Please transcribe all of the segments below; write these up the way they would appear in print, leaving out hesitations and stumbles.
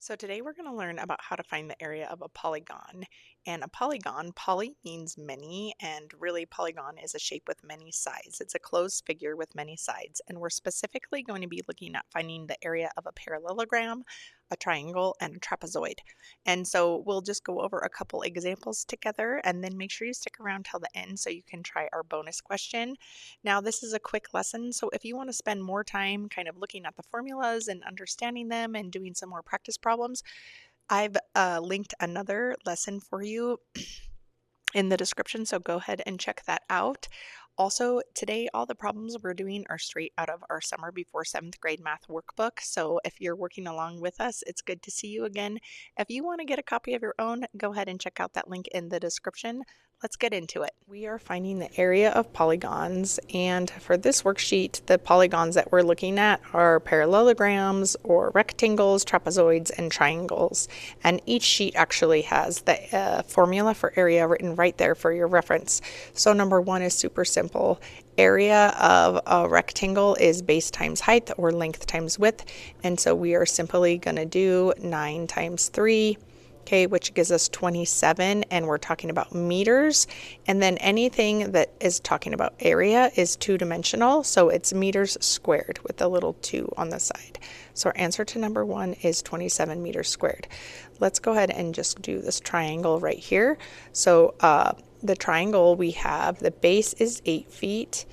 So today we're going to learn about how to find the area of a polygon. And a polygon, poly means many, and really polygon is a shape with many sides. It's a closed figure with many sides. And we're specifically going to be looking at finding the area of a parallelogram, a triangle, and a trapezoid. And so we'll just go over a couple examples together and then make sure you stick around till the end so you can try our bonus question. Now, this is a quick lesson, so if you want to spend more time kind of looking at the formulas and understanding them and doing some more practice problems, I've linked another lesson for you in the description, so go ahead and check that out. Also, today, all the problems we're doing are straight out of our Summer Before 7th Grade Math workbook, so if you're working along with us, it's good to see you again. If you want to get a copy of your own, go ahead and check out that link in the description. Let's get into it. We are finding the area of polygons, and for this worksheet, the polygons that we're looking at are parallelograms or rectangles, trapezoids, and triangles. And each sheet actually has the formula for area written right there for your reference. So number one is super simple. Area of a rectangle is base times height or length times width, and so we are simply going to do 9 times 3. Okay, which gives us 27, and we're talking about meters. And then anything that is talking about area is two-dimensional, so it's meters squared with a little 2 on the side. So our answer to number 1 is 27 meters squared. Let's go ahead and just do this triangle right here. So the triangle, we have the base is 8 feet.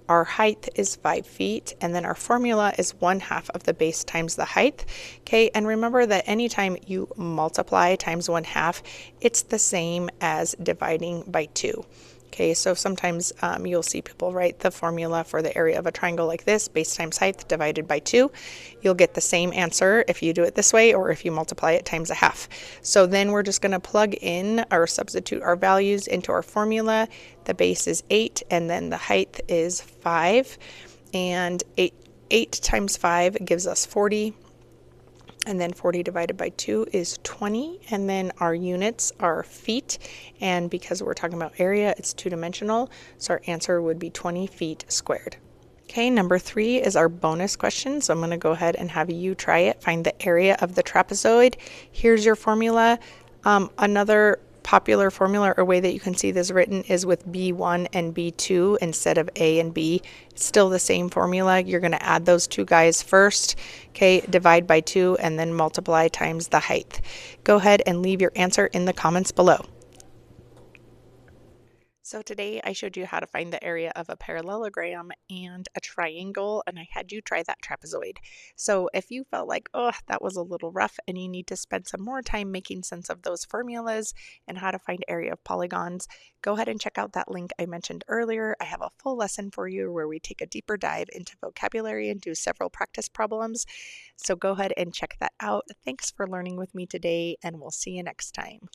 Our height is 5 feet, and then our formula is 1/2 of the base times the height. Okay, and remember that anytime you multiply times 1/2, it's the same as dividing by 2. Okay, so sometimes you'll see people write the formula for the area of a triangle like this, base times height divided by 2. You'll get the same answer if you do it this way or if you multiply it times 1/2. So then we're just going to plug in or substitute our values into our formula. The base is 8 and then the height is 5. And 8 times 5 gives us 40. And then 40 divided by 2 is 20, and then our units are feet, and because we're talking about area, it's two-dimensional, so our answer would be 20 feet squared. Okay, number 3 is our bonus question, so I'm going to go ahead and have you try it. Find the area of the trapezoid. Here's your formula. Another popular formula or way that you can see this written is with B1 and B2 instead of A and B. It's still the same formula. You're going to add those two guys first, okay, divide by 2, and then multiply times the height. Go ahead and leave your answer in the comments below. So today I showed you how to find the area of a parallelogram and a triangle, and I had you try that trapezoid. So if you felt like, oh, that was a little rough and you need to spend some more time making sense of those formulas and how to find area of polygons, go ahead and check out that link I mentioned earlier. I have a full lesson for you where we take a deeper dive into vocabulary and do several practice problems. So go ahead and check that out. Thanks for learning with me today, and we'll see you next time.